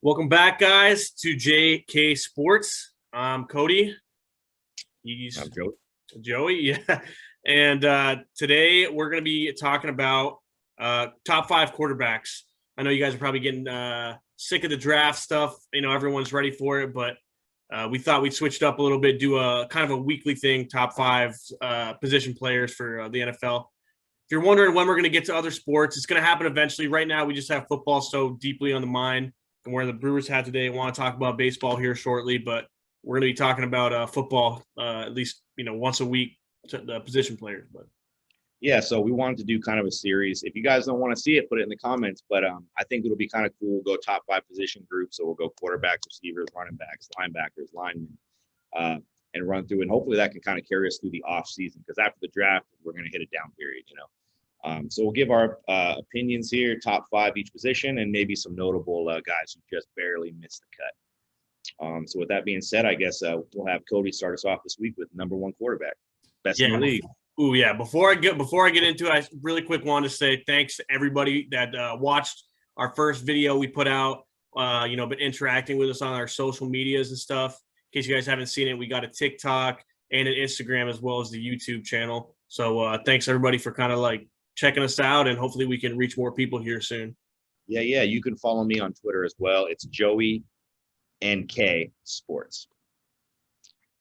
Welcome back, guys, to JKsports. I'm Cody. He's I'm Joe. Joey. Yeah. And today we're going to be talking about top five quarterbacks. I know you guys are probably getting sick of the draft stuff. Everyone's ready for it, but we thought we'd switch it up a little bit, do a kind of a weekly thing, top five position players for the NFL. If you're wondering when we're going to get to other sports, it's going to happen eventually. Right now, we just have football so deeply on the mind. And wearing the Brewers hat today. I want to talk about baseball here shortly, but we're going to be talking about football at least once a week to the position players. But Yeah, so we wanted to do kind of a series. If you guys don't want to see it, put it in the comments. But I think it'll be kind of cool. We'll go top five position groups. So we'll go quarterbacks, receivers, running backs, linebackers, linemen, and run through. And hopefully that can kind of carry us through the off season, because after the draft, we're going to hit a down period, So we'll give our opinions here, top five each position, and maybe some notable guys who just barely missed the cut. So with that being said, I guess we'll have Cody start us off this week with number one quarterback, best in the league. Ooh, yeah. Before I get into it, I really quick wanted to say thanks to everybody that watched our first video we put out. Been interacting with us on our social medias and stuff. In case you guys haven't seen it, we got a TikTok and an Instagram as well as the YouTube channel. So thanks everybody for kind of like checking us out, and hopefully we can reach more people here soon. Yeah. You can follow me on Twitter as well. It's Joey NK Sports.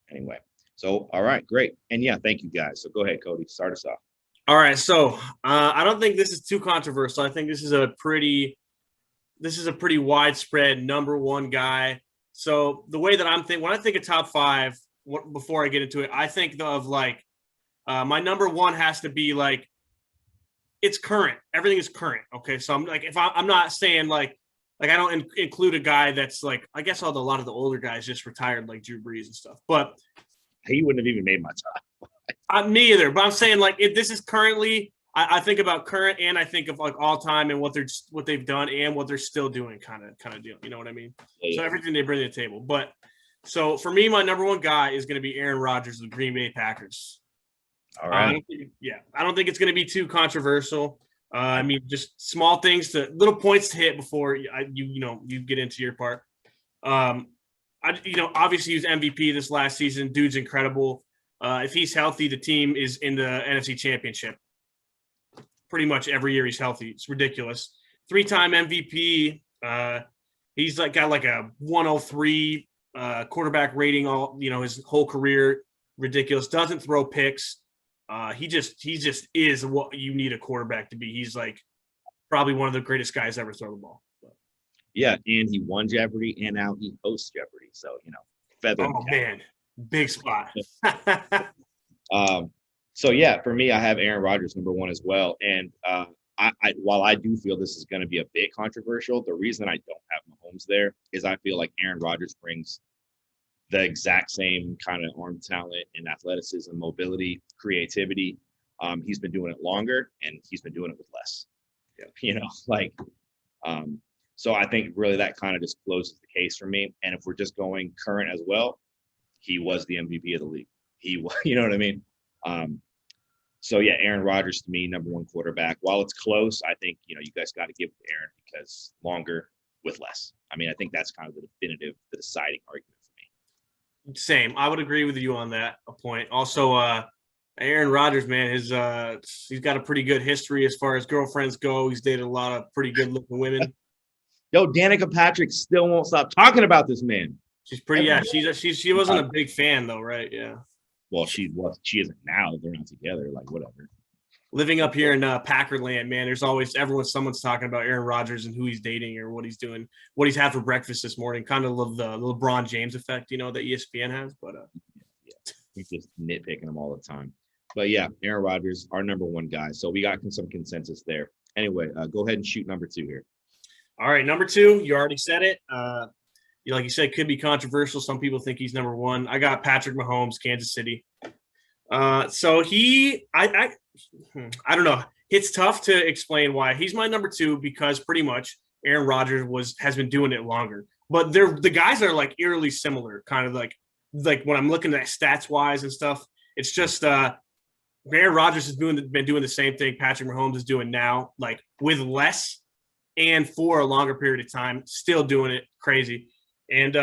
Anyway, so all right, great. And yeah, thank you guys. So go ahead, Cody, start us off. All right, so I don't think this is too controversial. I think this is a pretty widespread number one guy. So the way that I'm thinking, when I think of top five, before I get into it, I think of like my number one has to be like, it's current. Everything is current. Okay. So I'm like, if I'm not saying like I don't include a guy that's like, I guess a lot of the older guys just retired, like Drew Brees and stuff, but he wouldn't have even made my top. Me either. But I'm saying like, if this is currently, I think about current, and I think of like all time and what they've done and what they're still doing kind of deal. You know what I mean? Yeah. So everything they bring to the table. But so for me, my number one guy is going to be Aaron Rodgers of the Green Bay Packers. All right. I don't think it's going to be too controversial. I mean, just small things little points to hit before you get into your part. Obviously he was MVP this last season. Dude's incredible. If he's healthy, the team is in the NFC Championship. Pretty much every year he's healthy. It's ridiculous. 3-time MVP. He's got like a 103 quarterback rating his whole career. Ridiculous. Doesn't throw picks. He just is what you need a quarterback to be. He's like probably one of the greatest guys ever throw the ball. Yeah, and he won Jeopardy, and now he hosts Jeopardy. So feather. Oh man, big spot. So yeah, for me, I have Aaron Rodgers number one as well. And while I do feel this is going to be a bit controversial, the reason I don't have Mahomes there is I feel like Aaron Rodgers brings the exact same kind of arm talent and athleticism, mobility, creativity. He's been doing it longer, and he's been doing it with less. Yeah. So I think really that kind of just closes the case for me. And if we're just going current as well, he was the MVP of the league. You know what I mean? So yeah, Aaron Rodgers to me, number one quarterback. While it's close, I think, you guys got to give it to Aaron because longer with less. I mean, I think that's kind of the deciding argument for me. Same. I would agree with you on that point. Also, Aaron Rodgers, man, he's got a pretty good history as far as girlfriends go. He's dated a lot of pretty good looking women. Yo, Danica Patrick still won't stop talking about this man. She's pretty. Yeah, she wasn't a big fan though, right? Yeah. Well, she isn't now. They're not together. Like whatever. Living up here in Packerland, man, there's always someone's talking about Aaron Rodgers and who he's dating or what he's doing, what he's had for breakfast this morning. Kind of love the LeBron James effect, that ESPN has. But yeah, he's just nitpicking him all the time. But yeah, Aaron Rodgers, our number one guy. So we got some consensus there. Anyway, go ahead and shoot number two here. All right, number two, you already said it. Like you said, could be controversial. Some people think he's number one. I got Patrick Mahomes, Kansas City. So I don't know. It's tough to explain why he's my number two because pretty much Aaron Rodgers has been doing it longer. But the guys are like eerily similar, kind of like when I'm looking at stats wise and stuff. It's just Aaron Rodgers has been doing the same thing Patrick Mahomes is doing now, like with less. and for a longer period of time, still doing it crazy. And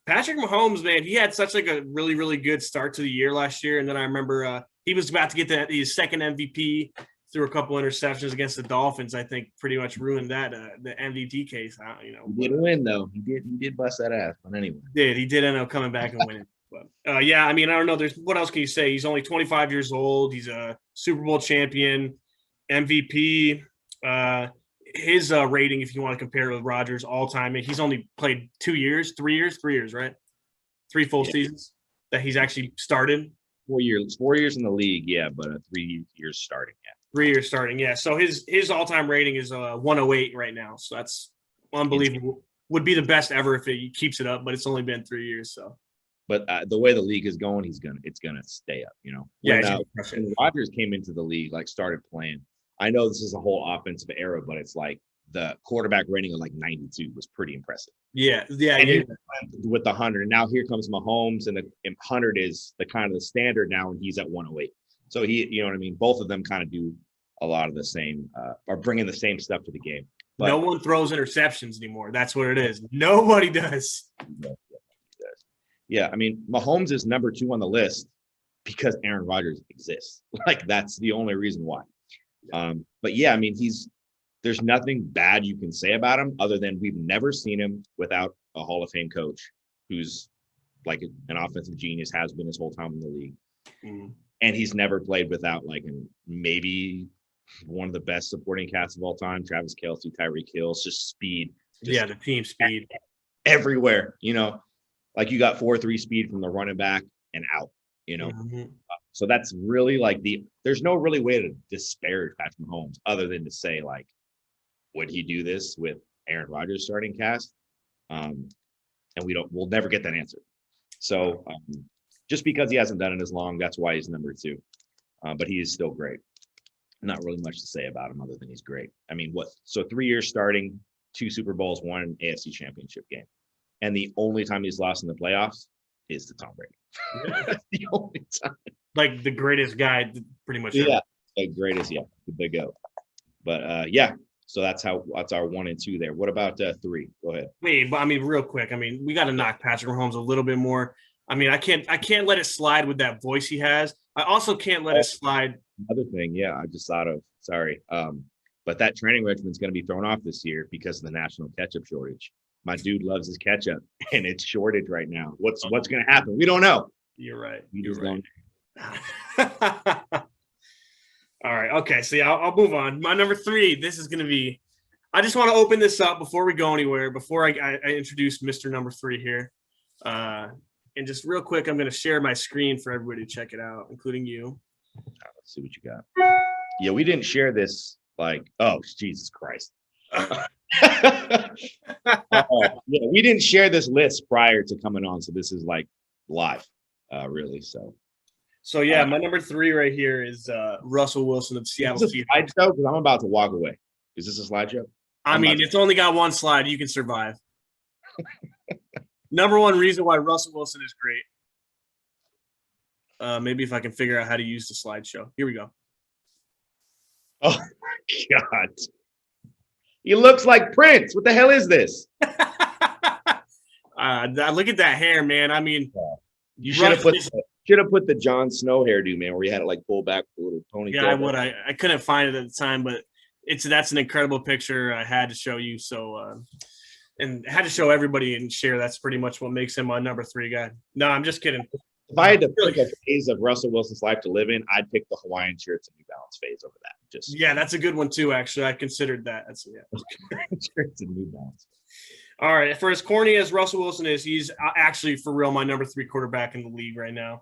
Patrick Mahomes, man, he had such like a really, really good start to the year last year. And then I remember he was about to get his second MVP through a couple interceptions against the Dolphins. I think pretty much ruined that the MVP case. He did win though. He did bust that ass. But anyway, he did end up coming back and winning. But yeah, I mean, I don't know. What else can you say? He's only 25 years old. He's a Super Bowl champion, MVP. His rating, if you want to compare it with Rodgers all time, he's only played 3 years, right? 3 full seasons that he's actually started. 4 years in the league, yeah, but 3 years starting, yeah. 3 years starting, yeah. So his all-time rating is 108 right now. So that's unbelievable. Would be the best ever if he keeps it up, but it's only been 3 years. So, but the way the league is going, it's gonna stay up. When Rodgers came into the league, like started playing. I know this is a whole offensive era, but it's like the quarterback rating of like 92 was pretty impressive. Yeah. With the 100, and now here comes Mahomes, and the 100 is the kind of the standard now, and he's at 108. So you know what I mean? Both of them kind of do a lot of the same, are bringing the same stuff to the game. But no one throws interceptions anymore. That's what it is. Nobody does. Yeah, I mean, Mahomes is number 2 on the list because Aaron Rodgers exists. Like that's the only reason why. But yeah, I mean, there's nothing bad you can say about him other than we've never seen him without a Hall of Fame coach who's like an offensive genius, has been his whole time in the league. Mm-hmm. And he's never played without like maybe one of the best supporting casts of all time, Travis Kelce, Tyreek Hill, just speed. The team speed. Everywhere, like you got 4-3 speed from the running back and out, Mm-hmm. So that's really like there's no really way to disparage Patrick Mahomes other than to say like, would he do this with Aaron Rodgers starting cast? And we'll never get that answer. So just because he hasn't done it as long, that's why he's number 2. But he is still great. Not really much to say about him other than he's great. I mean, so 3 years starting, 2 Super Bowls, 1 AFC Championship game. And the only time he's lost in the playoffs is to Tom Brady. That's the only time. Like the greatest guy, pretty much. Yeah, the greatest, yeah, the big go. But yeah, so that's our 1 and 2 there. What about 3? Go ahead. Wait, but I mean, real quick, I mean, we got to knock Patrick Mahomes a little bit more. I mean, I can't let it slide with that voice he has. I also can't let it slide. Another thing, yeah, I just thought of. Sorry, but that training regimen is going to be thrown off this year because of the national ketchup shortage. My dude loves his ketchup, and it's shortage right now. What's going to happen? We don't know. You're right. You're right. All right. Okay. So yeah, I'll move on. My number 3. This is going to be. I just want to open this up before we go anywhere. Before I introduce Mr. Number 3 here, and just real quick, I'm going to share my screen for everybody to check it out, including you. Let's see what you got. Yeah, we didn't share this. Like, oh Jesus Christ. Yeah, we didn't share this list prior to coming on, so this is like live, really. So yeah, my number 3 right here is Russell Wilson of Seattle Seahawks. Slideshow, because I'm about to walk away. Is this a slideshow? I mean, it's only got one slide. You can survive. Number 1 reason why Russell Wilson is great. Maybe if I can figure out how to use the slideshow. Here we go. Oh my God. He looks like Prince. What the hell is this? Look at that hair, man. I mean, you should have put the Jon Snow hairdo, man, where you had it like pulled back with a little ponytail. Yeah, I would. I couldn't find it at the time, but that's an incredible picture. I had to show you. So, and had to show everybody and share. That's pretty much what makes him my number 3 guy. No, I'm just kidding. If I had to pick a phase of Russell Wilson's life to live in, I'd pick the Hawaiian shirts and New Balance phase over that. Yeah, that's a good one too. Actually, I considered that. Shirts and New Balance. All right, for as corny as Russell Wilson is, he's actually for real my number 3 quarterback in the league right now.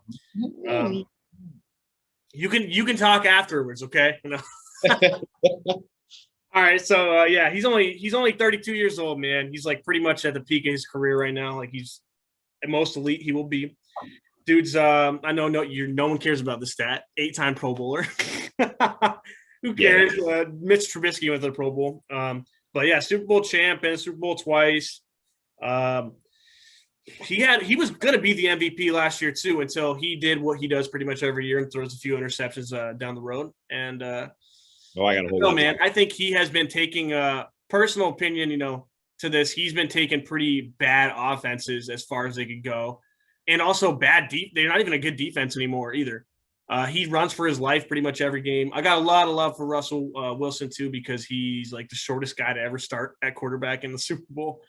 You can talk afterwards, okay? All right, so yeah, he's only 32 years old, man. He's like pretty much at the peak of his career right now. Like he's at most elite he will be. Dude's I know no one cares about the stat. 8-time Pro Bowler. Who cares? Yeah. Mitch Trubisky went to the Pro Bowl. But yeah, Super Bowl champ and Super Bowl twice. He was gonna be the MVP last year too until he did what he does pretty much every year and throws a few interceptions down the road. And I got to hold on, man. I think he has been taking personal opinion, to this, he's been taking pretty bad offenses as far as they could go, and also they're not even a good defense anymore either. He runs for his life pretty much every game. I got a lot of love for Russell Wilson too, because he's like the shortest guy to ever start at quarterback in the Super Bowl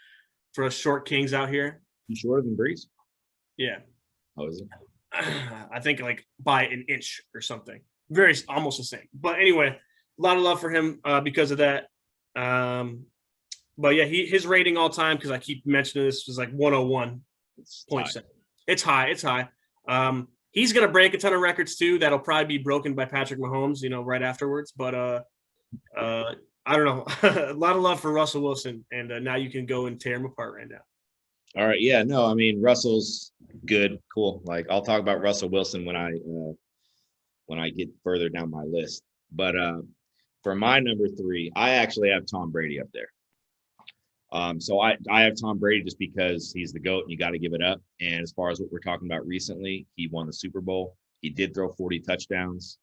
for us short kings out here. He's shorter than Breeze? Yeah. Oh, is it? I think like by an inch or something. Almost the same. But anyway, a lot of love for him because of that. But yeah, his rating all time, because I keep mentioning this, was like 101.7. It's high. He's going to break a ton of records too. That'll probably be broken by Patrick Mahomes, right afterwards. But I don't know. A lot of love for Russell Wilson, and now you can go and tear him apart right now. All right. Yeah. No. I mean, Russell's good. Cool. Like, I'll talk about Russell Wilson when I get further down my list. But for my number 3, I actually have Tom Brady up there. So I have Tom Brady just because he's the GOAT and you got to give it up. And as far as what we're talking about recently, he won the Super Bowl. He did throw 40 touchdowns.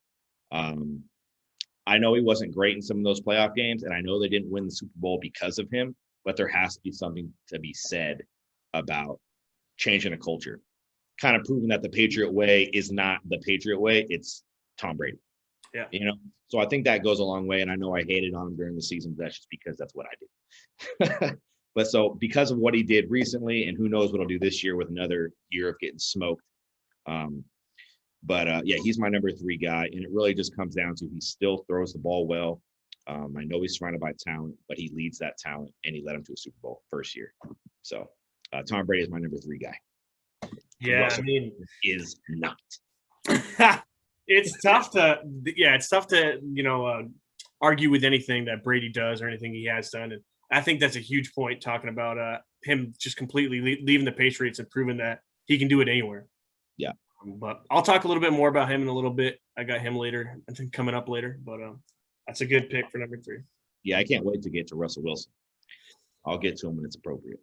I know he wasn't great in some of those playoff games, and I know they didn't win the Super Bowl because of him, but there has to be something to be said about changing a culture, kind of proving that the Patriot way is not the Patriot way. It's Tom Brady. Yeah. So I think that goes a long way. And I know I hated on him during the season, but that's just because that's what I did. But so because of what he did recently, and who knows what he'll do this year with another year of getting smoked. Yeah, he's my number 3 guy. And it really just comes down to he still throws the ball well. I know he's surrounded by talent, but he leads that talent, and he led him to a Super Bowl first year. So Tom Brady is my number 3 guy. Yeah, Russell is not. It's tough to argue with anything that Brady does or anything he has done. And I think that's a huge point, talking about him just completely leaving the Patriots and proving that he can do it anywhere. Yeah. But I'll talk a little bit more about him in a little bit. I got him later, I think, coming up later. But that's a good pick for number 3. Yeah, I can't wait to get to Russell Wilson. I'll get to him when it's appropriate.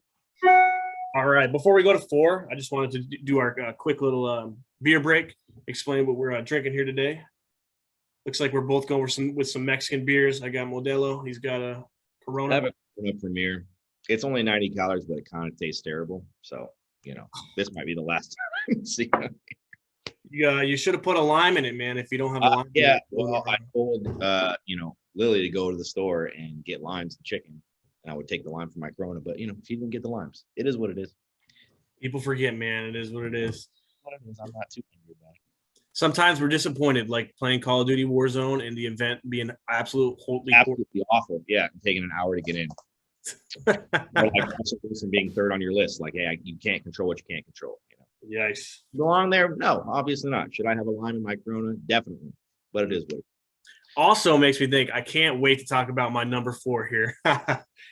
All right. Before we go to 4, I just wanted to do our quick little beer break, explain what we're drinking here today. Looks like we're both going with some Mexican beers. I got Modelo. He's got a Corona. I have a Corona Premier. It's only 90 calories, but it kind of tastes terrible. So, this might be the last time. See. You should have put a lime in it, man. If you don't have a lime. Yeah. Well, I told Lily to go to the store and get limes and chicken, and I would take the lime for my Corona. But she didn't get the limes. It is what it is. People forget, man. It is what it is. I'm not too angry about it. Sometimes we're disappointed, like playing Call of Duty Warzone and the event being absolutely awful. Yeah, taking an hour to get in. Or like Russell Wilson being 3rd on your list. Like, hey, you can't control what you can't control. Yikes. Belong there? No, obviously not. Should I have a lime in my Corona? Definitely. But it is what it is. Also makes me think I can't wait to talk about my number 4 here. All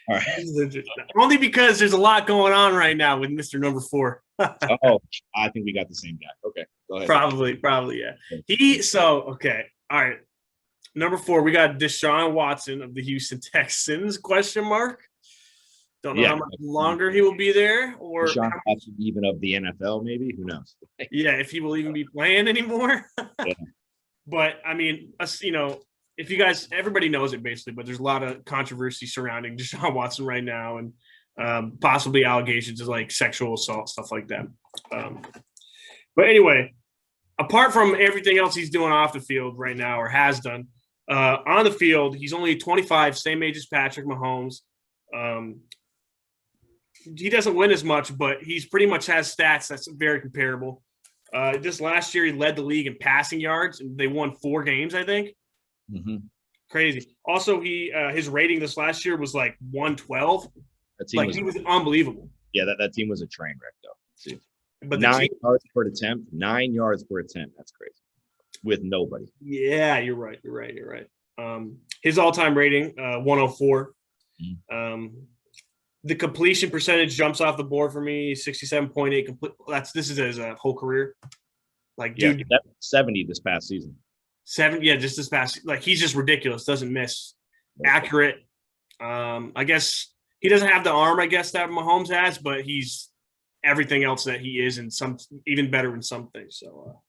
right. Only because there's a lot going on right now with Mr. Number 4. Oh, I think we got the same guy. Okay, go ahead. Probably, yeah. Okay. All right. Number 4, we got Deshaun Watson of the Houston Texans, ? Don't know how much longer he will be there, or Deshaun Watson even of the NFL, maybe. Who knows? Yeah, if he will even be playing anymore. Yeah. But I mean, if you guys, everybody knows it basically, but there's a lot of controversy surrounding Deshaun Watson right now, and possibly allegations of like sexual assault, stuff like that. But anyway, apart from everything else he's doing off the field right now, or has done, on the field, he's only 25, same age as Patrick Mahomes. He doesn't win as much, but he's pretty much has stats that's very comparable. This last year, he led the league in passing yards, and they won 4 games, I think. Mm-hmm. Crazy. Also, his rating this last year was like 112. He was unbelievable. Yeah, that team was a train wreck, though. See. But 9 yards per attempt. 9 yards per attempt. That's crazy. With nobody. Yeah, you're right. His all-time rating, 104. Mm-hmm. The completion percentage jumps off the board for me, 67.8 complete. This is his whole career. Dude, 70 this past season. 7, yeah, just this past. He's just ridiculous. Doesn't miss. Accurate. I guess he doesn't have the arm, I guess, that Mahomes has, but he's everything else that he is, and some even better in some things. So,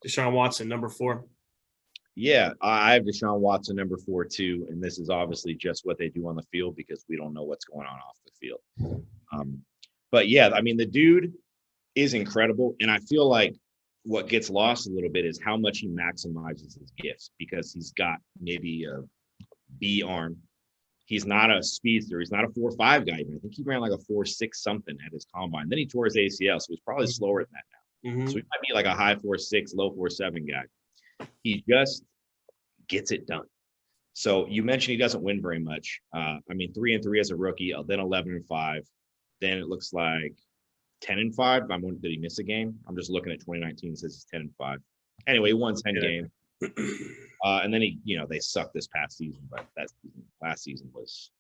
Deshaun Watson, number 4. Yeah, I have Deshaun Watson number 4 too, and this is obviously just what they do on the field because we don't know what's going on off the field. But yeah, I mean the dude is incredible, and I feel like what gets lost a little bit is how much he maximizes his gifts because he's got maybe a B arm. He's not a speedster. He's not a 4.5 guy. Even I think he ran like a 4.6 something at his combine. Then he tore his ACL, so he's probably slower than that now. So he might be like a high 4.6, low 4.7 guy. He just gets it done. So you mentioned he doesn't win very much. I mean, 3-3 as a rookie, then 11-5. Then it looks like 10-5. I'm wondering, did he miss a game? I'm just looking at 2019. It says he's 10-5. Anyway, he won 10 games. And then they sucked this past season, but last season was,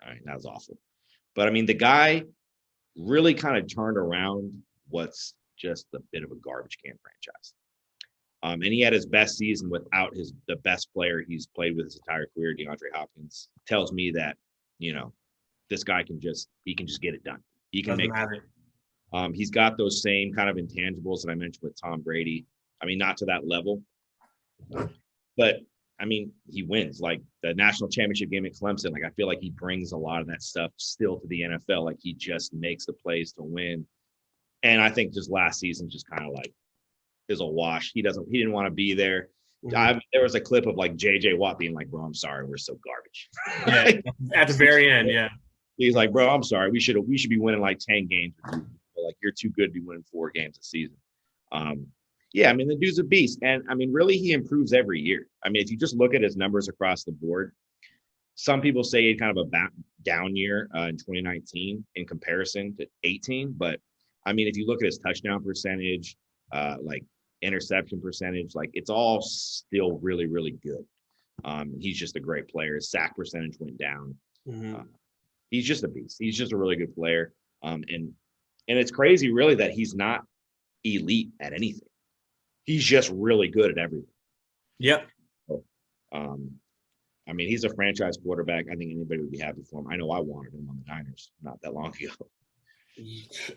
all right, that was awful. But I mean, the guy really kind of turned around what's just a bit of a garbage can franchise. And he had his best season without the best player he's played with his entire career, DeAndre Hopkins. Tells me that, this guy can just get it done. He can make it. He's got those same kind of intangibles that I mentioned with Tom Brady. I mean, not to that level, but I mean, he wins. Like the national championship game at Clemson, like I feel like he brings a lot of that stuff still to the NFL. Like he just makes the plays to win. And I think just last season, just kind of like is a wash. He didn't want to be there. There was a clip of like JJ Watt being like, "Bro, I'm sorry, we're so garbage." Yeah, at the very end, yeah. He's like, "Bro, I'm sorry. We should be winning like 10 games. Like you're too good to be winning 4 games a season." Yeah, I mean the dude's a beast, and I mean really he improves every year. I mean if you just look at his numbers across the board, some people say he had kind of a down year in 2019 in comparison to 18, but I mean if you look at his touchdown percentage, like interception percentage, like it's all still really, really good. He's just a great player. His sack percentage went down. He's just a beast. He's just a really good player. And it's crazy really that he's not elite at anything. He's just really good at everything. Yep. So, I mean, he's a franchise quarterback. I think anybody would be happy for him. I know I wanted him on the Niners not that long ago.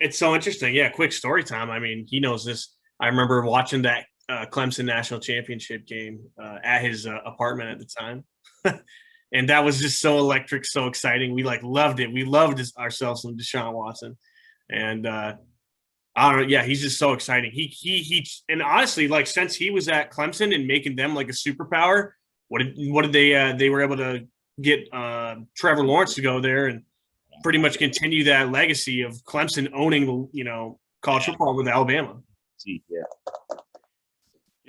It's so interesting. Yeah, quick story time. I mean, he knows this. I remember watching that Clemson national championship game at his apartment at the time. And that was just so electric, so exciting. We loved it. We loved ourselves some Deshaun Watson. And I don't know. Yeah, he's just so exciting. He and honestly, like since he was at Clemson and making them like a superpower, what did they were able to get Trevor Lawrence to go there and pretty much continue that legacy of Clemson owning college football with Alabama. Yeah,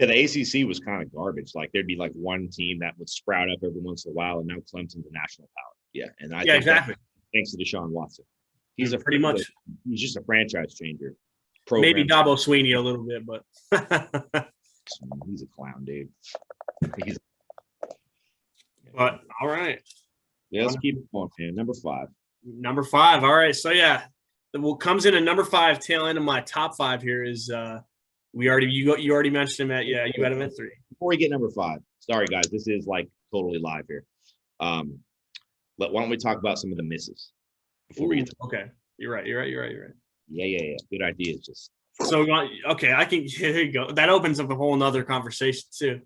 the ACC was kind of garbage. Like there'd be like one team that would sprout up every once in a while, and now Clemson's a national power. Yeah, and I think exactly. Thanks to Deshaun Watson, he's he's just a franchise changer. Maybe Dabo Sweeney a little bit, but he's a clown, dude. But all right, yeah, let's keep it going, man. Number 5. All right, so yeah, what comes in at number 5, tail end of my top 5 here is you already mentioned him at you had him at 3. Before we get number 5, sorry guys, this is like totally live here. Why don't we talk about some of the misses before we get to okay. You're right. Yeah. Good idea. Just so okay, I can here you go. That opens up a whole nother conversation too.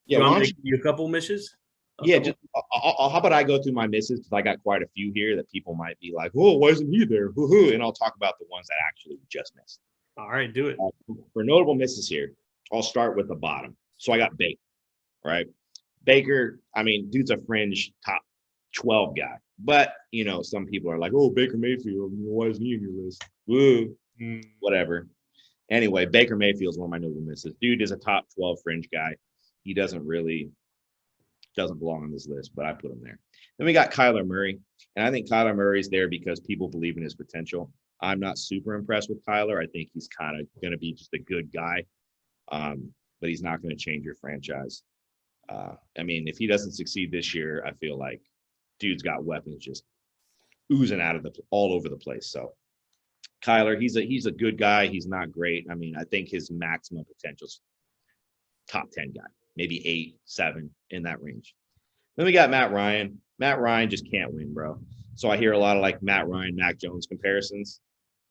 Yeah, want to give you a couple misses? How about I go through my misses because I got quite a few here that people might be like, "Oh, why isn't he there?" And I'll talk about the ones that actually just missed. All right, do it. For notable misses here, I'll start with the bottom. So I got Baker, right? Baker, I mean, dude's a fringe top 12 guy. But, some people are like, "Oh, Baker Mayfield, why isn't he in your list?" Whatever. Anyway, Baker Mayfield's one of my notable misses. Dude is a top 12 fringe guy. He doesn't belong on this list, but I put him there. Then we got Kyler Murray. And I think Kyler Murray's there because people believe in his potential. I'm not super impressed with Kyler. I think he's kind of going to be just a good guy, but he's not going to change your franchise. I mean, if he doesn't succeed this year, I feel like dude's got weapons just oozing out of all over the place. So Kyler, he's a good guy. He's not great. I mean, I think his maximum potential's top 10 guy, maybe 8, 7 in that range. Then we got Matt Ryan. Matt Ryan just can't win, bro. So I hear a lot of like Matt Ryan, Mac Jones comparisons.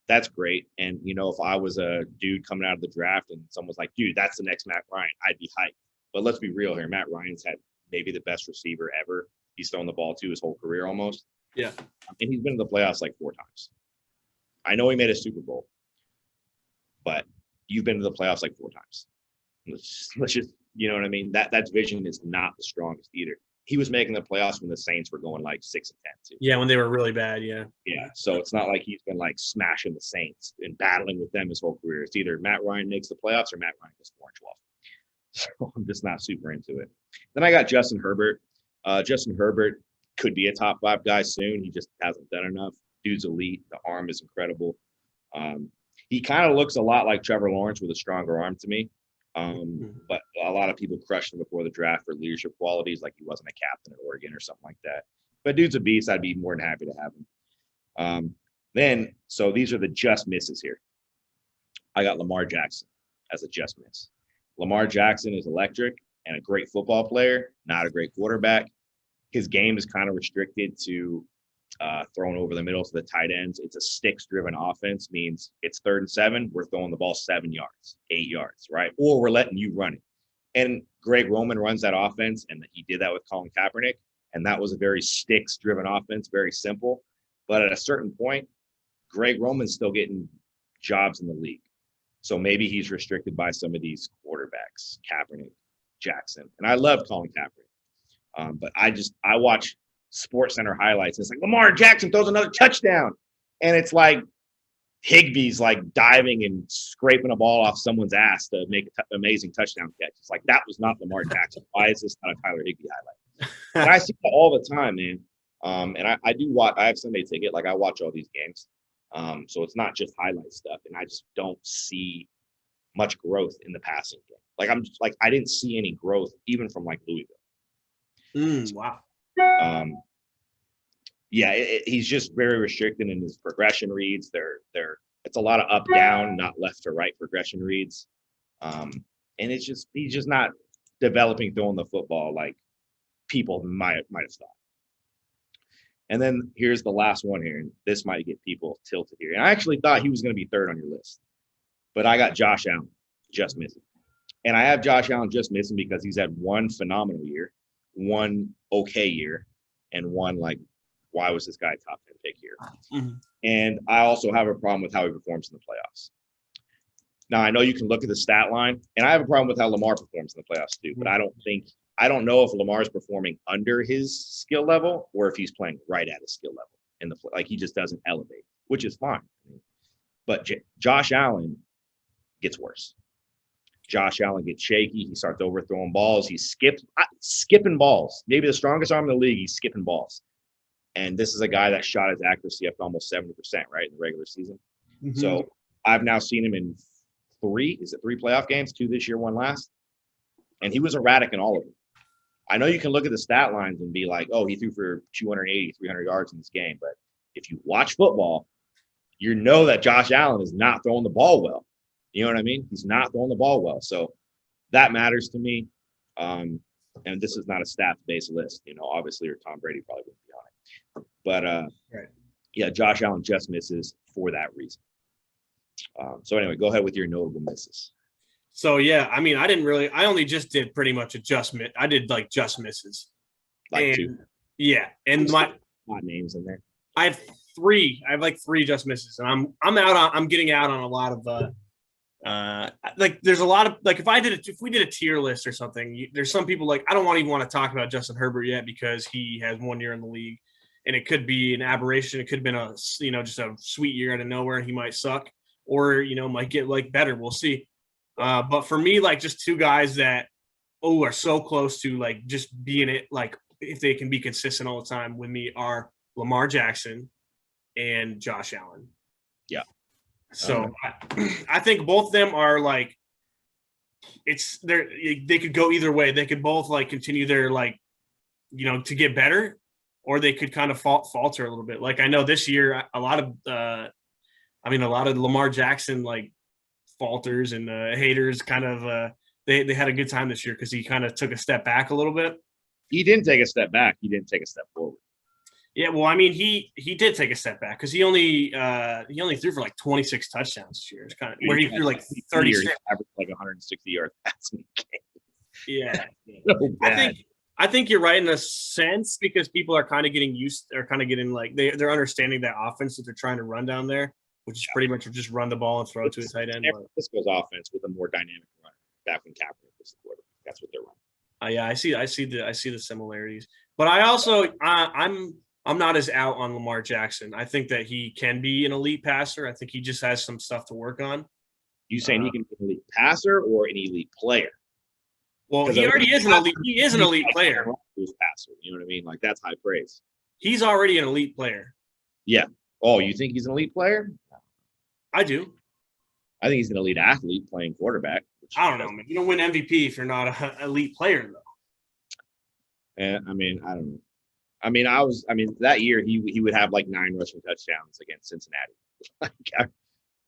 That's great. And, if I was a dude coming out of the draft and someone's like, "Dude, that's the next Matt Ryan," I'd be hyped. But let's be real here. Matt Ryan's had maybe the best receiver ever. He's thrown the ball to his whole career almost. Yeah. And he's been in the playoffs like 4 times. I know he made a Super Bowl, but you've been to the playoffs like 4 times. Let's just, you know what I mean? That division is not the strongest either. He was making the playoffs when the Saints were going like 6-10 too. Yeah, when they were really bad. Yeah. Yeah. So it's not like he's been like smashing the Saints and battling with them his whole career. It's either Matt Ryan makes the playoffs or Matt Ryan goes 4-12. So I'm just not super into it. Then I got Justin Herbert. Justin Herbert could be a top 5 guy soon. He just hasn't done enough. Dude's elite. The arm is incredible. He kind of looks a lot like Trevor Lawrence with a stronger arm to me. But a lot of people crushed him before the draft for leadership qualities, like he wasn't a captain at Oregon or something like that. But dude's a beast. I'd be more than happy to have him. So these are the just misses here. I got Lamar Jackson as a just miss. Lamar Jackson is electric and a great football player, not a great quarterback. His game is kind of restricted to throwing over the middle to the tight ends. It's a sticks-driven offense, means it's 3rd and 7. We're throwing the ball 7 yards, 8 yards, right? Or we're letting you run it. And Greg Roman runs that offense, and he did that with Colin Kaepernick. And that was a very sticks-driven offense, very simple. But at a certain point, Greg Roman's still getting jobs in the league. So maybe he's restricted by some of these quarterbacks, Kaepernick, Jackson. And I love Colin Kaepernick. But I watch Sports Center highlights. And it's like Lamar Jackson throws another touchdown. And it's like Higbee's like diving and scraping a ball off someone's ass to make an amazing touchdown catch. It's like, that was not Lamar Jackson. Why is this not a Tyler Higbee highlight? And I see that all the time, man. And I do watch. I have Sunday Ticket. Like, I watch all these games. So it's not just highlight stuff. And I just don't see much growth in the passing game. Like, I'm just like, I didn't see any growth even from like Louisville. Wow. He's just very restricted in his progression reads. It's a lot of up down, not left to right progression reads. And he's just not developing throwing the football like people might have thought. And then here's the last one here, and this might get people tilted here. And I actually thought he was going to be 3rd on your list, but I got Josh Allen just missing. And I have Josh Allen just missing because he's had one phenomenal year, one okay year, and one like, why was this guy a top 10 pick here? Mm-hmm. And I also have a problem with how he performs in the playoffs. Now, I know you can look at the stat line, and I have a problem with how Lamar performs in the playoffs too, but I don't know if Lamar's performing under his skill level or if he's playing right at his skill level in the like he just doesn't elevate, which is fine. But Josh Allen gets worse. Josh Allen gets shaky. He starts overthrowing balls. He's skipping balls. Maybe the strongest arm in the league. He's skipping balls. And this is a guy that shot his accuracy up to almost 70%, right, in the regular season. Mm-hmm. So I've now seen him in 3 playoff games, 2 this year, 1 last. And he was erratic in all of them. I know you can look at the stat lines and be like, oh, he threw for 280, 300 yards in this game. But if you watch football, you know that Josh Allen is not throwing the ball well. You know what I mean? He's not throwing the ball well. So that matters to me. And this is not a stats-based list. You know, obviously, or Tom Brady probably wouldn't be on it. But, right. Yeah, Josh Allen just misses for that reason. So anyway, go ahead with your notable misses. So, yeah, I mean, I only just did pretty much adjustment. I did like just misses. Like 2. Yeah. And my names in there. I have 3. I have like 3 just misses. And I'm getting out on a lot of, like there's a lot of, like if we did a tier list or something, there's some people like, I don't even want to talk about Justin Herbert yet because he has 1 year in the league and it could be an aberration. It could have been just a sweet year out of nowhere. He might suck or, might get like better. We'll see. But for me, like just 2 guys that, are so close to like just being it, like if they can be consistent all the time with me are Lamar Jackson and Josh Allen. Yeah. So I think both of them are like, they could go either way. They could both like continue their like, to get better, or they could kind of falter a little bit. Like I know this year, a lot of Lamar Jackson like falters and haters kind of they had a good time this year because he kind of took a step back a little bit. He didn't take a step back. He didn't take a step forward. Yeah, well, I mean, he did take a step back because he only threw for like 26 touchdowns this year. It's kind of where he threw like 36, averaged like 160 yards passing game. Yeah. So I bad. think I think you're right in a sense because people are kind of getting used or kind of getting like they're understanding that offense that they're trying to run down there, which is pretty much just run the ball and throw it to a It's tight end. San But Francisco's offense with a more dynamic runner back when Kaepernick was the quarterback. That's what they're running. yeah, I see the similarities. But I also I'm not as out on Lamar Jackson. I think that he can be an elite passer. I think he just has some stuff to work on. You saying Uh, he can be an elite passer or an elite player? well, Because he an elite already is an passer, elite. He is an elite player. passer. You know what I mean? Like that's high praise. He's already an elite player. Yeah. Oh, you think he's an elite player? I do. I think he's an elite athlete playing quarterback. I don't know, man. You don't win MVP if you're not an elite player, though. And I mean, I don't know. I mean, that year he would have like 9 rushing touchdowns against Cincinnati.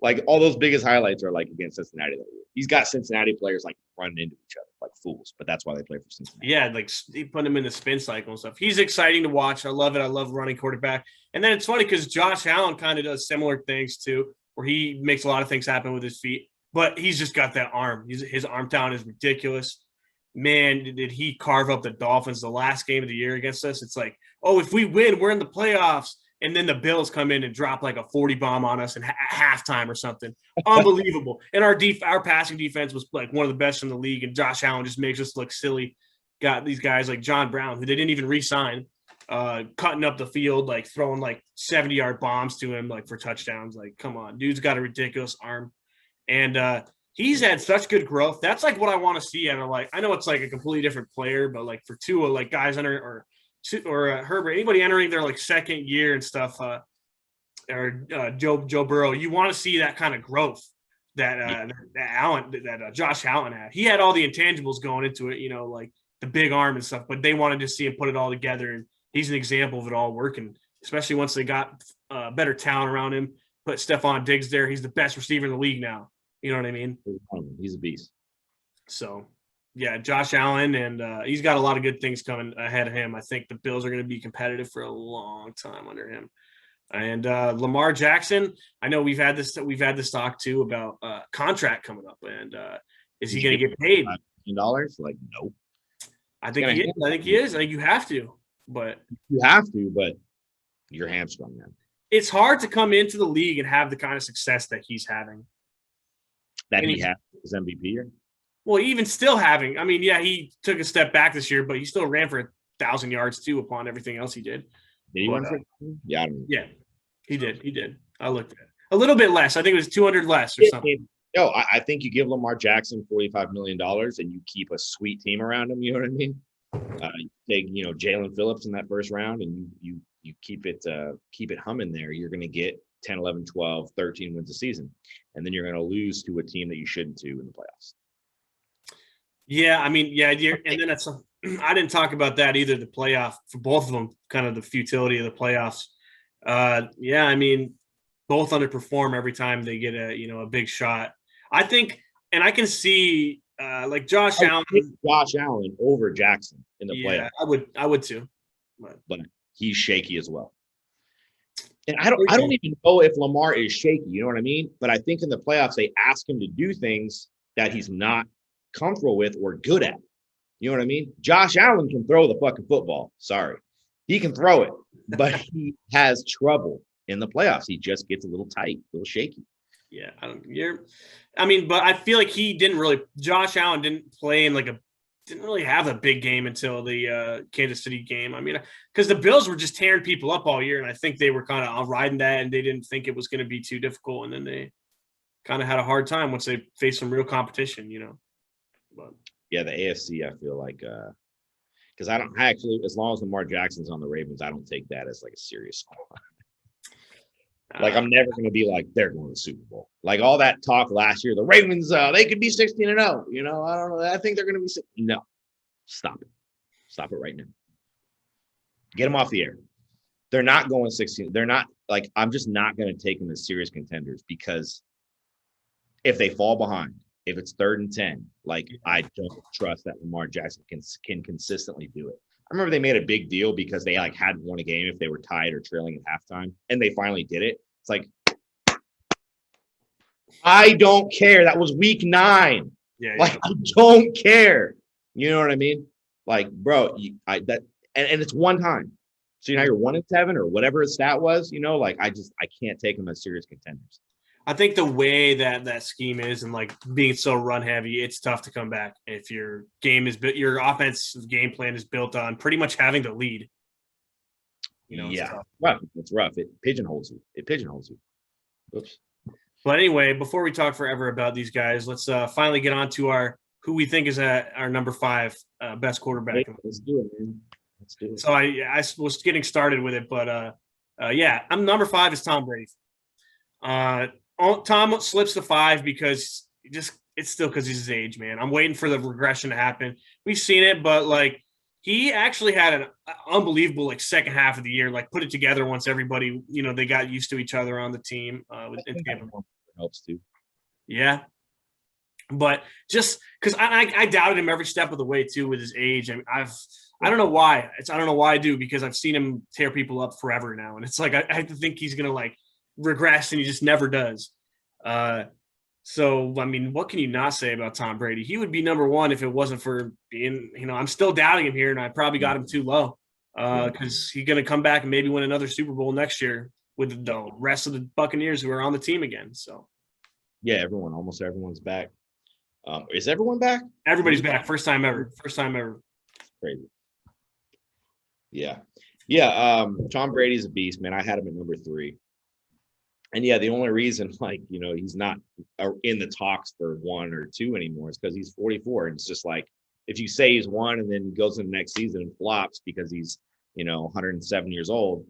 Like all those biggest highlights are like against Cincinnati that year. He's got Cincinnati players like running into each other like fools, but that's why they play for Cincinnati. Yeah, like he put him in the spin cycle and stuff. He's exciting to watch. I love it. I love running quarterback. And then it's funny because Josh Allen kind of does similar things too, where he makes a lot of things happen with his feet, but he's just got that arm. His arm talent is ridiculous. Man, did he carve up the Dolphins the last game of the year against us? It's like, oh, if we win, we're in the playoffs. And then the Bills come in and drop like a 40 bomb on us at halftime or something. Unbelievable. And our passing defense was like one of the best in the league. And Josh Allen just makes us look silly. Got these guys like John Brown, who they didn't even re-sign, cutting up the field, like throwing like 70-yard bombs to him, like for touchdowns. Like, come on, dude's got a ridiculous arm. And he's had such good growth. That's like what I want to see out of like, I know it's like a completely different player, but like for Tua, like guys under or Herbert, anybody entering their like second year and stuff, or Joe Burrow, you want to see that kind of growth that Josh Allen had. He had all the intangibles going into it, you know, like the big arm and stuff, but they wanted to see him put it all together, and he's an example of it all working. Especially once they got better talent around him. Put Stephon Diggs there, he's the best receiver in the league now. You know what I mean? He's a beast. So. Yeah, Josh Allen, and he's got a lot of good things coming ahead of him. I think the Bills are going to be competitive for a long time under him. And Lamar Jackson, I know we've had this talk too about contract coming up, and is he going to get paid $5 million? Like, no. I think he is. I think he is. I think you have to, but you have to, but you're hamstrung now. It's hard to come into the league and have the kind of success that he's having. That he had his MVP year. Well, even still having, I mean, yeah, he took a step back this year, but he still ran for 1,000 yards too upon everything else he did. Did he run for? Yeah, I don't know. Yeah, he did. He did. I looked at it. A little bit less. I think it was 200 less or something. No, I think you give Lamar Jackson $45 million and you keep a sweet team around him. You know what I mean? You take, Jalen Phillips in that first round and you keep it humming there. You're going to get 10, 11, 12, 13 wins a season. And then you're going to lose to a team that you shouldn't to in the playoffs. Yeah, I mean, yeah, and then I didn't talk about that either. The playoff for both of them, kind of the futility of the playoffs. Yeah, I mean, both underperform every time they get a big shot. I think, and I can see like Josh Allen over Jackson in the playoffs. I would too, but he's shaky as well. And I don't even know if Lamar is shaky. You know what I mean? But I think in the playoffs they ask him to do things that he's not comfortable with or good at. You know what I mean? Josh Allen can throw the fucking football. Sorry. He can throw it, but he has trouble in the playoffs. He just gets a little tight, a little shaky. Yeah, but I feel like Josh Allen didn't play in didn't really have a big game until the Kansas City game. I mean, because the Bills were just tearing people up all year, and I think they were kind of riding that, and they didn't think it was going to be too difficult, and then they kind of had a hard time once they faced some real competition, But yeah, the AFC, I feel like, because I actually, as long as Lamar Jackson's on the Ravens, I don't take that as like a serious squad. Like I'm never going to be like they're going to the Super Bowl. Like all that talk last year, the Ravens, they could be 16-0. I don't know. I think they're going to be no. Stop it. Stop it right now. Get them off the air. They're not going 16. They're not like I'm just not going to take them as serious contenders because if they fall behind, if it's 3rd and 10, like I don't trust that Lamar Jackson can consistently do it. I remember they made a big deal because they like hadn't won a game if they were tied or trailing at halftime, and they finally did it. It's like I don't care. That was week 9. Yeah. Like I don't care. You know what I mean? Like, bro, and it's one time. So you're 1-7 or whatever his stat was, like I can't take them as serious contenders. I think the way that scheme is and like being so run heavy, it's tough to come back if your offensive game plan is built on pretty much having to lead. Yeah, rough. It's rough. It pigeonholes you. Oops. But anyway, before we talk forever about these guys, let's finally get on to who we think is our number 5 best quarterback. Let's do it, man. Let's do it. So I was getting started with it, but I'm number 5 is Tom Brady. Tom slips to 5 because it's still because he's his age, man. I'm waiting for the regression to happen. We've seen it, but like he actually had an unbelievable like second half of the year, like put it together once everybody, they got used to each other on the team. Helps too. Yeah. But just because I doubted him every step of the way too with his age. I don't know why. I don't know why I do, because I've seen him tear people up forever now. And it's like I have to think he's gonna like regress, and he just never does. So I mean, what can you not say about Tom Brady? He would be number 1 if it wasn't for being, I'm still doubting him here, and I probably got him too low. Because he's gonna come back and maybe win another Super Bowl next year with the rest of the Buccaneers who are on the team again. So yeah, almost everyone's back. Is everyone back? Everybody's back. First time ever. Crazy. Yeah. Tom Brady's a beast, man. I had him at number 3. And yeah, the only reason, he's not in the talks for 1 or 2 anymore is because he's 44. And it's just like, if you say he's 1 and then goes in the next season and flops because he's, 107 years old,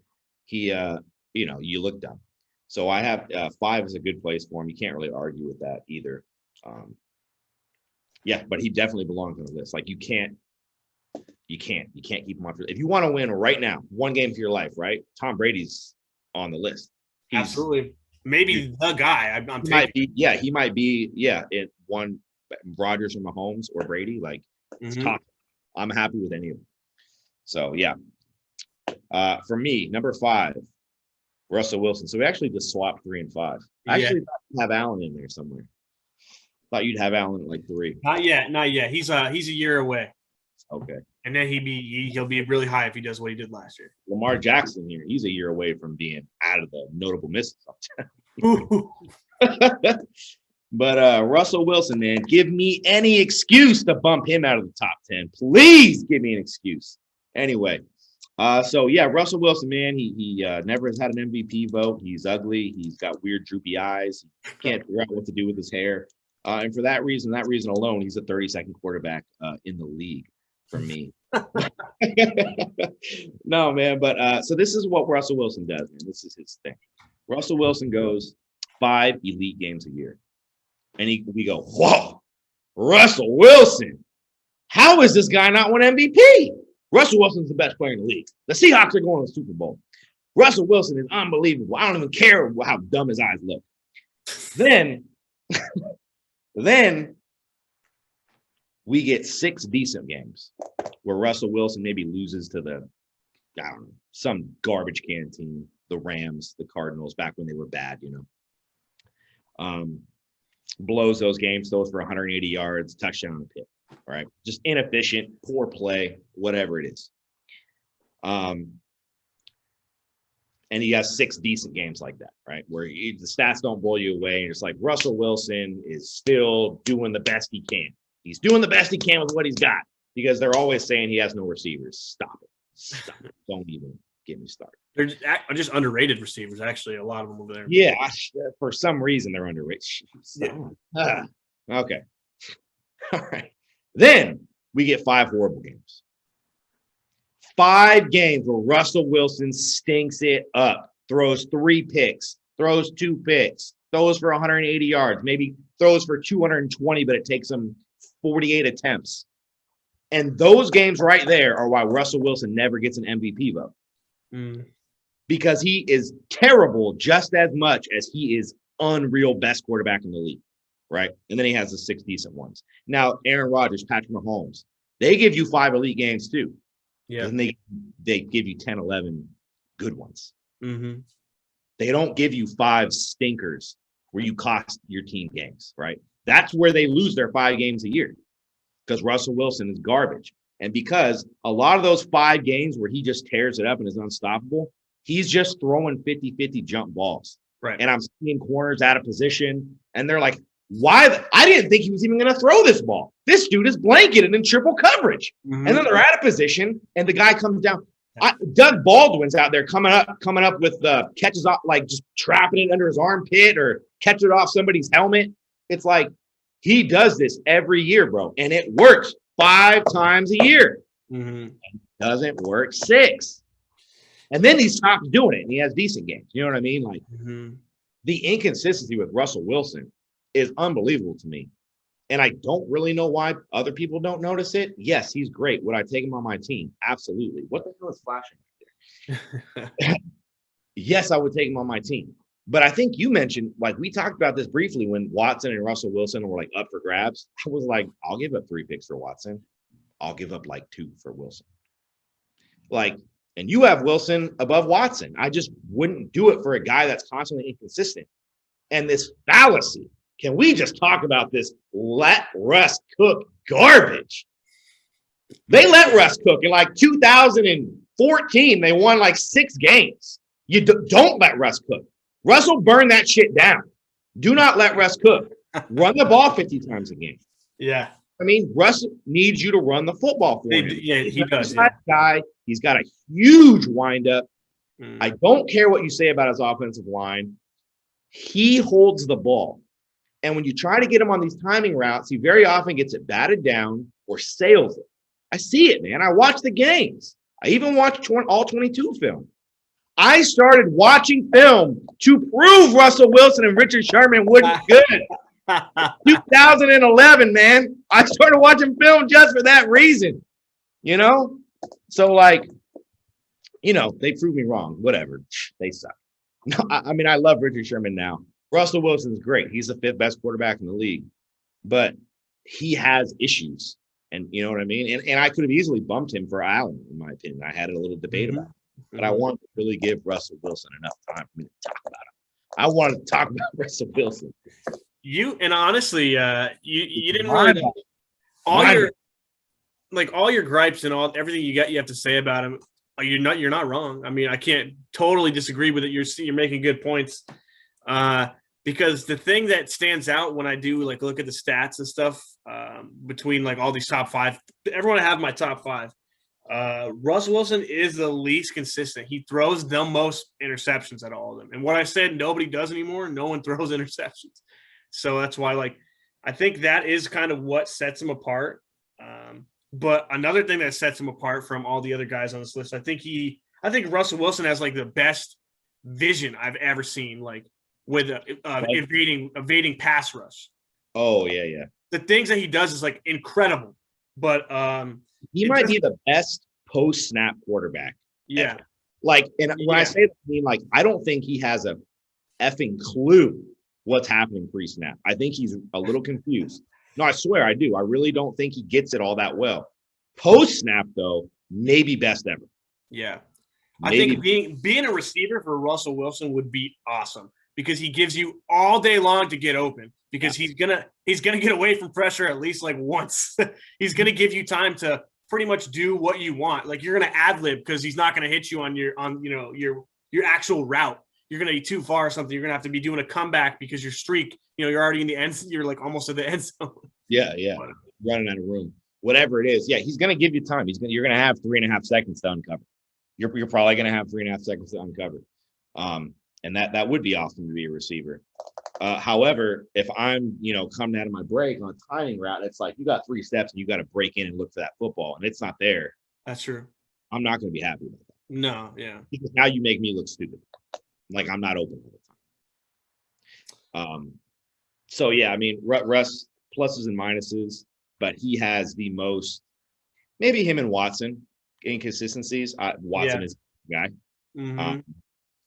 you look dumb. So I have 5 is a good place for him. You can't really argue with that either. Yeah, but he definitely belongs on the list. Like you can't keep him off. If you want to win right now, 1 game for your life, right? Tom Brady's on the list. Absolutely. Maybe the guy. He might be. It one Rodgers or Mahomes or Brady. Like it's top. I'm happy with any of them. So yeah. For me, number 5, Russell Wilson. So we actually just swapped 3 and 5. I actually thought you'd have Allen in there somewhere. Thought you'd have Allen at like 3. Not yet. He's a year away. Okay. And then he'll be really high if he does what he did last year. Lamar Jackson here, he's a year away from being out of the notable misses. But Russell Wilson, man, give me any excuse to bump him out of the top 10. Please give me an excuse. Anyway, Russell Wilson, man, he never has had an MVP vote. He's ugly. He's got weird droopy eyes. He can't figure out what to do with his hair. And for that reason alone, he's a 32nd quarterback in the league for me. No, man, but so this is what Russell Wilson does, man. This is his thing. Russell Wilson goes 5 elite games a year. And we go, whoa, Russell Wilson. How is this guy not won MVP? Russell Wilson's the best player in the league. The Seahawks are going to the Super Bowl. Russell Wilson is unbelievable. I don't even care how dumb his eyes look. Then we get 6 decent games where Russell Wilson maybe loses to some garbage can team, the Rams, the Cardinals, back when they were bad, blows those games, throws for 180 yards, touchdown in the pit, right? Just inefficient, poor play, whatever it is. And he has 6 decent games like that, right? Where the stats don't blow you away. And it's like Russell Wilson is still doing the best he can. He's doing the best he can with what he's got, because they're always saying he has no receivers. Stop it. Don't even get me started. They're just underrated receivers, actually, a lot of them over there. Yeah, for some reason they're underrated. Okay. All right. Then we get 5 horrible games. 5 games where Russell Wilson stinks it up, throws 3 picks, throws 2 picks, throws for 180 yards, maybe throws for 220, but it takes him 48 attempts. And those games right there are why Russell Wilson never gets an MVP vote. Because he is terrible just as much as he is unreal best quarterback in the league, right? And then he has the 6 decent ones. Now, Aaron Rodgers, Patrick Mahomes, they give you 5 elite games too. Yeah. And they give you 10, 11 good ones. Mm-hmm. They don't give you 5 stinkers where you cost your team games, right? That's where they lose their 5 games a year. because Russell Wilson is garbage. And because a lot of those 5 games where he just tears it up and is unstoppable, he's just throwing 50-50 jump balls. Right. And I'm seeing corners out of position, and they're like, why? I didn't think he was even going to throw this ball. This dude is blanketed in triple coverage. Mm-hmm. And then they're out of position, and the guy comes down. Doug Baldwin's out there coming up with catches off, like just trapping it under his armpit or catch it off somebody's helmet. It's like he does this every year, bro, and it works 5 times a year. Mm-hmm. It doesn't work 6. And then he stops doing it, and he has decent games. You know what I mean? Like the inconsistency with Russell Wilson is unbelievable to me. And I don't really know why other people don't notice it. Yes, he's great. Would I take him on my team? Absolutely. What the hell is flashing right there? Yes, I would take him on my team. But I think you mentioned, like we talked about this briefly when Watson and Russell Wilson were like up for grabs. I was like, I'll give up 3 picks for Watson. I'll give up like 2 for Wilson. Like, and you have Wilson above Watson. I just wouldn't do it for a guy that's constantly inconsistent. And this fallacy. Can we just talk about this let Russ cook garbage? They let Russ cook in like 2014. They won like 6 games. You don't let Russ cook. Russ will burn that shit down. Do not let Russ cook. Run the ball 50 times a game. Yeah. I mean, Russ needs you to run the football for him. Yeah, he does. Guy, he's got a huge windup. I don't care what you say about his offensive line. He holds the ball. And when you try to get him on these timing routes, he very often gets it batted down or sails it. I see it, man. I watch the games. I even watch all 22 film. I started watching film to prove Russell Wilson and Richard Sherman wouldn't be good. 2011, man. I started watching film just for that reason. You know? So, like, you know, they proved me wrong. Whatever. They suck. No, I mean, I love Richard Sherman now. Russell Wilson's great. He's the 5th best quarterback in the league. But he has issues. And you know what I mean? And I could have easily bumped him for Allen, in my opinion. I had a little debate about it. But I wanted to really give Russell Wilson enough time for me to talk about him. I wanted to talk about Russell Wilson. You and honestly, you didn't really all your gripes and everything you have to say about him. You're not wrong. I mean, I can't totally disagree with it. You're making good points. Because the thing that stands out when I do like look at the stats and stuff between like all these top 5, everyone I have my top 5. Russell Wilson is the least consistent. He throws the most interceptions at all of them. And what I said, nobody does anymore. No one throws interceptions. So that's why, like, I think that is kind of what sets him apart. But another thing that sets him apart from all the other guys on this list, I think Russell Wilson has like the best vision I've ever seen, like with evading pass rush. Oh yeah. The things that he does is like incredible. But he might be the best post-snap quarterback. Yeah. Ever. Like, and when I say that, I mean, like, I don't think he has a effing clue what's happening pre-snap. I think he's a little confused. No, I swear I do. I really don't think he gets it all that well. Post-snap, though, maybe best ever. Yeah. I think being a receiver for Russell Wilson would be awesome because he gives you all day long to get open because he's gonna get away from pressure at least like once. He's gonna give you time to pretty much do what you want. Like you're gonna ad lib because he's not gonna hit you on your actual route. You're gonna be too far or something. You're gonna have to be doing a comeback because your streak, you're already in the end. You're like almost at the end zone. Yeah. Running out of room, whatever it is. Yeah, he's gonna give you time. You're gonna have 3.5 seconds to uncover. You're probably gonna have 3.5 seconds to uncover. And that would be awesome to be a receiver. However, if I'm, coming out of my break on a timing route, it's like you got 3 steps and you got to break in and look for that football, and it's not there. That's true. I'm not going to be happy about that. No, yeah. Because now you make me look stupid. Like I'm not open all the time. So yeah, I mean, Russ pluses and minuses, but he has the most. Maybe him and Watson inconsistencies. Watson is a guy. Mm-hmm.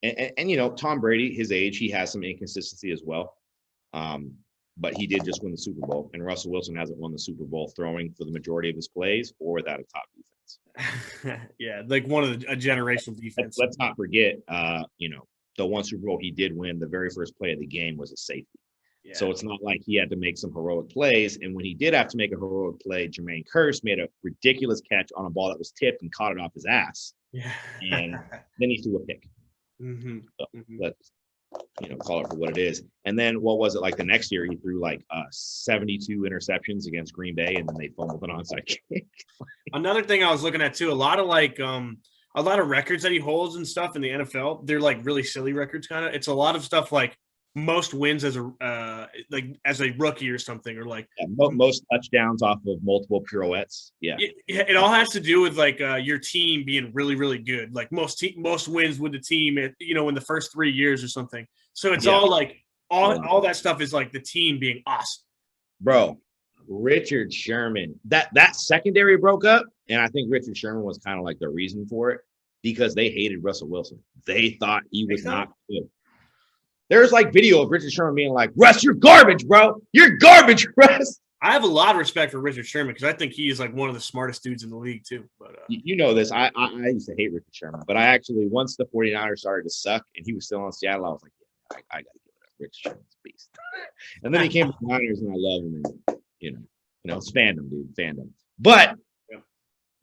And Tom Brady, his age, he has some inconsistency as well. But he did just win the Super Bowl, and Russell Wilson hasn't won the Super Bowl throwing for the majority of his plays or without a top defense. Yeah, like a generational defense. Let's not forget, the one Super Bowl he did win, the very first play of the game was a safety. Yeah. So it's not like he had to make some heroic plays. And when he did have to make a heroic play, Jermaine Kearse made a ridiculous catch on a ball that was tipped and caught it off his ass. Yeah. And then he threw a pick. Mm-hmm. So Mm-hmm. let's call it for what it is. And then what was it like the next year? He threw like 72 interceptions against Green Bay, and then they fumbled an onside kick. Another thing I was looking at too, a lot of records that he holds and stuff in the NFL, they're like really silly records kind of. It's a lot of stuff like most wins as a rookie or something, or like most touchdowns off of multiple pirouettes. Yeah. It all has to do with like your team being really, really good. Like most wins with the team, in the first 3 years or something. So it's all like all that stuff is like the team being awesome. Bro, Richard Sherman, that secondary broke up, and I think Richard Sherman was kind of like the reason for it because they hated Russell Wilson. They thought he was not good. There's like video of Richard Sherman being like, Russ, you're garbage, bro. You're garbage, Russ. I have a lot of respect for Richard Sherman because I think he is like one of the smartest dudes in the league too. But you know this. I used to hate Richard Sherman, but I actually, once the 49ers started to suck and he was still on Seattle, I was like, yeah, I got to give it up. Richard Sherman's a beast. And then he came to the Niners and I love him. And, it's fandom, dude, fandom. But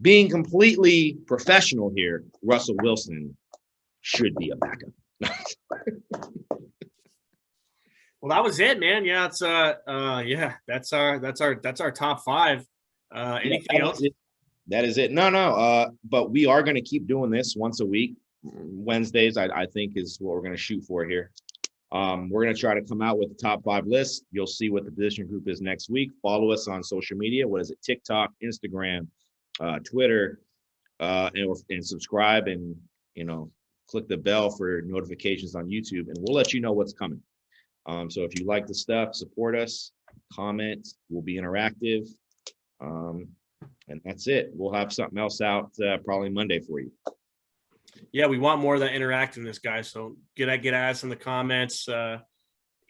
being completely professional here, Russell Wilson should be a backup. Well, that was it, man. Yeah, it's that's our top five. Anything else? That is it. No. But we are going to keep doing this once a week. Wednesdays, I think, is what we're going to shoot for here. We're going to try to come out with the top 5 list. You'll see what the position group is next week. Follow us on social media. What is it? TikTok, Instagram, Twitter, and subscribe and click the bell for notifications on YouTube, and we'll let you know what's coming. So if you like the stuff, support us, comment, we'll be interactive. And that's it. We'll have something else out probably Monday for you. Yeah, we want more of that interactiveness, guys. So get at us in the comments.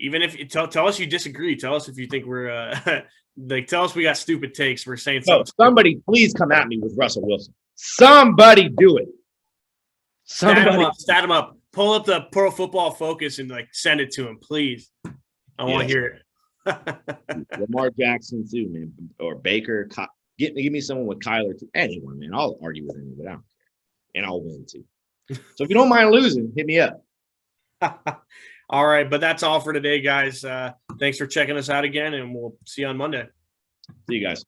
Even if you tell us you disagree, tell us if you think we're tell us we got stupid takes. We're saying something. Somebody please come at me with Russell Wilson. Somebody do it. Stat him up. Pull up the Pro Football Focus and send it to him, please. I want to hear it. Lamar Jackson too, man, or Baker. Give me someone with Kyler too. Anyone, man. I'll argue with anyone, but I don't care, and I'll win too. So if you don't mind losing, hit me up. All right, but that's all for today, guys. Thanks for checking us out again, and we'll see you on Monday. See you guys.